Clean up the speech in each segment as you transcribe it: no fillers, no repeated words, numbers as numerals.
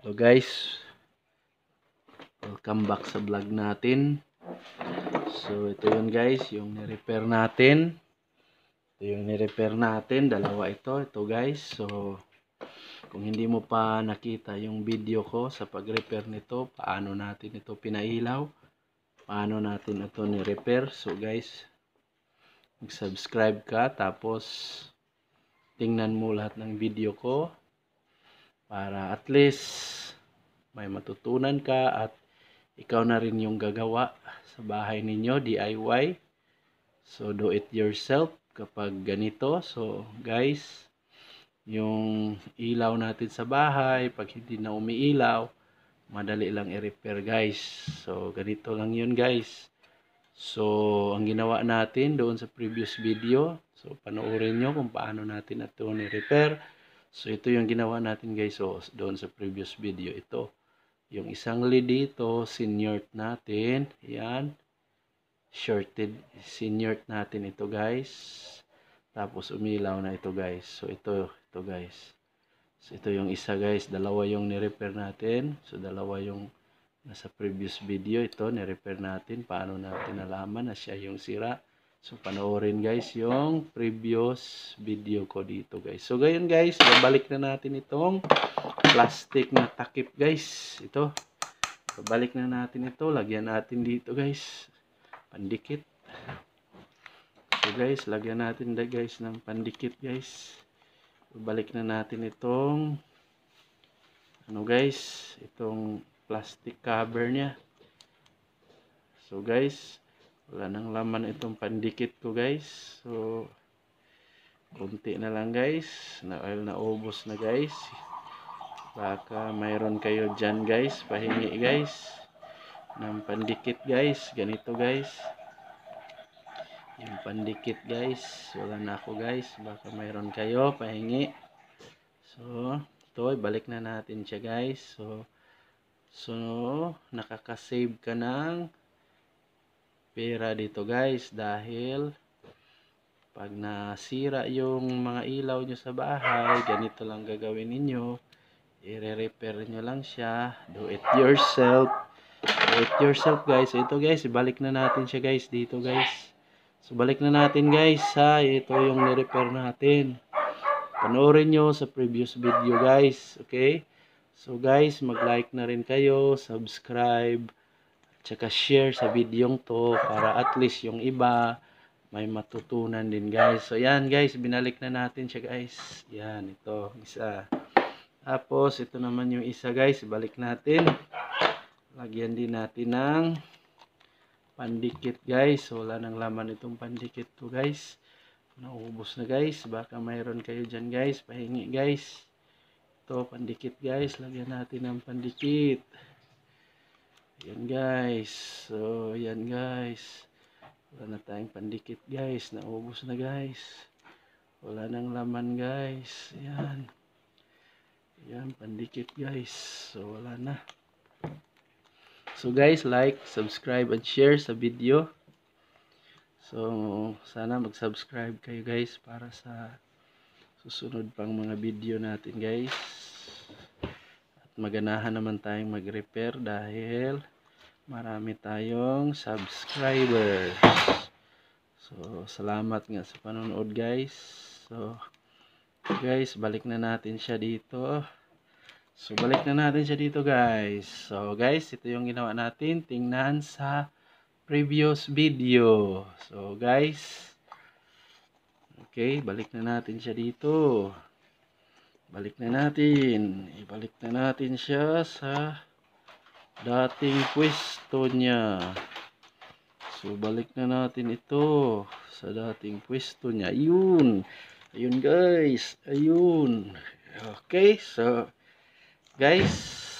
Hello guys, welcome back sa vlog natin. So ito yun guys, yung ni-repair natin. Dalawa ito guys. So kung hindi mo pa nakita yung video ko sa pag-repair nito, paano natin ito pinailaw, paano natin ito ni-repair. So guys, mag-subscribe ka, tapos tingnan mo lahat ng video ko para at least may matutunan ka at ikaw na rin yung gagawa sa bahay ninyo, DIY. So, do it yourself kapag ganito. So, guys, yung ilaw natin sa bahay, pag hindi na umiilaw, madali lang i-repair, guys. So, ganito lang yun, guys. So, ang ginawa natin doon sa previous video, so, panoorin nyo kung paano natin ito ni-repair. So, ito yung ginawa natin, guys. So, doon sa previous video, ito. Yung isang lead dito, senior natin. Yan. Shorted. Senior natin ito guys. Tapos umilaw na ito guys. So ito guys. So ito yung isa guys. Dalawa yung ni-repair natin. So dalawa yung nasa previous video. Ito ni-repair natin. Paano natin nalaman na siya yung sira. So panoorin guys yung previous video ko dito guys. So gayon guys. Babalik na natin itong plastic na takip guys. Ito. Babalik na natin ito. Lagyan natin dito guys. Pandikit. So guys, lagyan natin guys ng pandikit guys. Babalik na natin itong guys, itong plastic cover niya. So guys, wala nang laman itong pandikit ko guys. So konti na lang guys. Naubos na guys. Baka mayroon kayo dyan guys, pahingi guys ng pandikit guys. Ganito guys, yung pandikit guys. Wala na ako guys, baka mayroon kayo pahingi. So ito, balik na natin siya guys. So nakakasave ka ng pera dito guys, dahil pag nasira yung mga ilaw nyo sa bahay, ganito lang gagawin ninyo. I-repair nyo lang siya. Do it yourself. Do it yourself guys. So ito guys, ibalik na natin siya guys dito guys. So balik na natin guys ha. Ito yung ni-repair natin. Panoorin nyo sa previous video guys. Okay? So guys, mag-like na rin kayo, subscribe, tsaka share sa videong to para at least yung iba may matutunan din guys. So yan guys, binalik na natin siya guys. Yan, ito, isa. Tapos, ito naman yung isa guys. Balik natin. Lagyan din natin ng pandikit guys. Wala nang laman itong pandikit to guys. Naubos na guys. Baka mayroon kayo dyan guys. Pahingi guys. Ito, pandikit guys. Lagyan natin ng pandikit. Yan guys. So, yan guys. Wala na tayong pandikit guys. Naubos na guys. Wala nang laman guys. Yan. Yan, pandikit guys. So, wala na. So, guys, like, subscribe, and share sa video. So, sana mag-subscribe kayo guys para sa susunod pang mga video natin guys. At maganahan naman tayong mag-repair dahil marami tayong subscribers. So, salamat nga sa panonood guys. So, guys, balik na natin siya dito. So, balik na natin siya dito guys. So, guys, ito yung ginawa natin. Tingnan sa previous video. So, guys, okay, balik na natin siya dito. Balik na natin. Ibalik na natin siya sa dating pwesto niya. So, balik na natin ito sa dating pwesto niya. Ayun. Ayun guys. Ayun. Okay, so guys,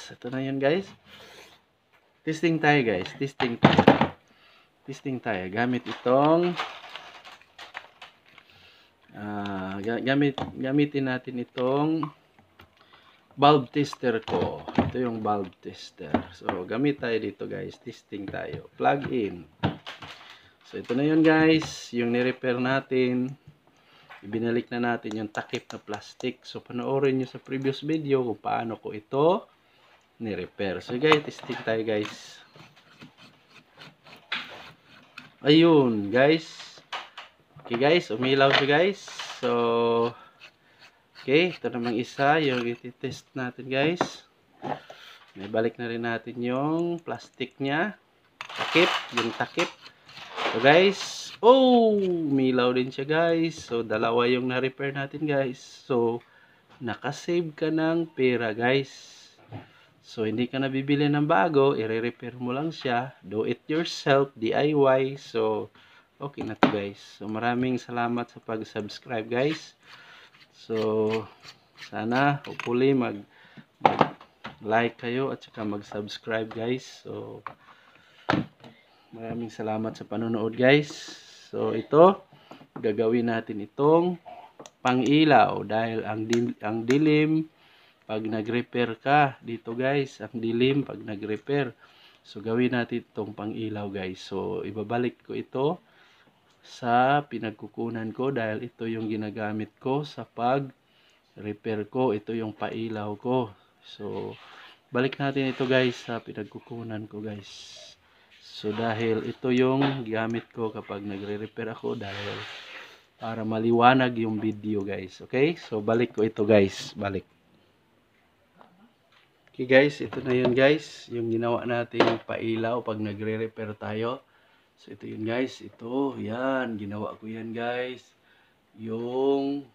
ito na yun guys. Testing tayo guys. Testing tayo. Gamit itong gamitin natin itong bulb tester ko. Ito yung bulb tester. So, gamit tayo dito guys. Testing tayo. Plug in. So, ito na yun guys. Yung ni-repair natin. Ibinalik na natin yung takip na plastic. So, panoorin nyo sa previous video kung paano ko ito ni-repair. So guys, testing tayo guys. Ayun guys. Okay guys, umilaw siya guys. So, okay, ito namang isa yung iti-test natin guys. May balik na rin natin yung plastic niya. Takip, yung takip. So guys, oh, umilaw din siya guys. So, dalawa yung na-repair natin guys. So, nakasave ka ng pera guys. So, hindi ka na bibili ng bago, i-repair mo lang siya. Do it yourself, DIY. So, okay na to guys. So, maraming salamat sa pag-subscribe guys. So, sana, hopefully, mag-like kayo at saka mag-subscribe guys. So, maraming salamat sa panonood guys. So, ito, gagawin natin itong pang-ilaw dahil ang dilim pag nag-repair ka dito guys, ang dilim pag nag-repair. So gawin natin itong pang-ilaw guys. So ibabalik ko ito sa pinagkukunan ko dahil ito yung ginagamit ko sa pag-repair ko. Ito yung pailaw ko. So balik natin ito guys sa pinagkukunan ko guys. So dahil ito yung gamit ko kapag nagre-repair ako dahil para maliwanag yung video guys. Okay? So balik ko ito guys. Balik. Okay guys, ito na yun guys, yung ginawa natin yung pailaw pag nagre-repair tayo. So ito yun guys, ito, yan, ginawa ko yan guys. Yung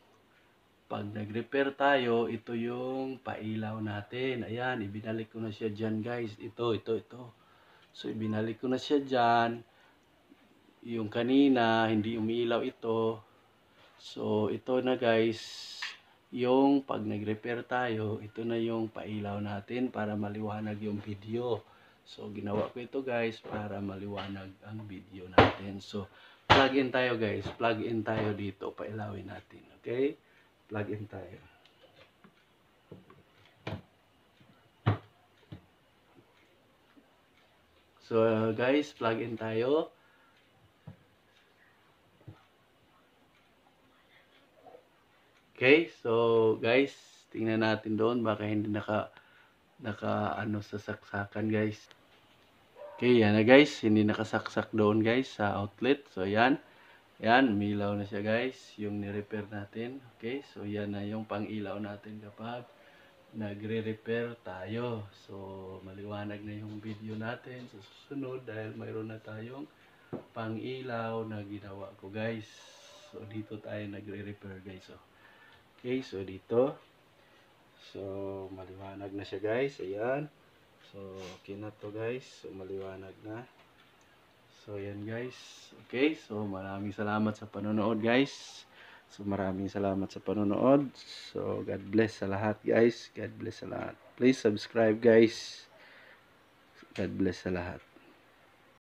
pag nag-repair tayo, ito yung pailaw natin. Ayan, ibinalik ko na siya dyan guys, ito. So ibinalik ko na siya dyan. Yung kanina, hindi umiilaw ito. So ito na guys. Yung pag nag-repair tayo, ito na yung pailaw natin para maliwanag yung video. So, ginawa ko ito guys para maliwanag ang video natin. So, plug in tayo guys. Plug in tayo dito. Pailawin natin. Okay? Plug in tayo. So, guys, plug in tayo. Okay, so guys, tingnan natin doon baka hindi naka ano sa saksakan guys. Okay, yan na guys, hindi nakasaksak doon guys sa outlet. So yan. Yan, umilaw na siya guys, yung ni-repair natin. Okay, so yan na yung pang-ilaw natin kapag nagre-repair tayo. So maliwanag na yung video natin sa susunod dahil mayroon na tayong pang-ilaw na ginawa ko guys. So dito tayo nagre-repair guys. So okay, so dito. So, maliwanag na siya guys. Ayan. So, okay na to guys. So, maliwanag na. So, ayan guys. Okay, so maraming salamat sa panonood guys. So, maraming salamat sa panonood. So, God bless sa lahat guys. God bless sa lahat. Please subscribe guys. God bless sa lahat.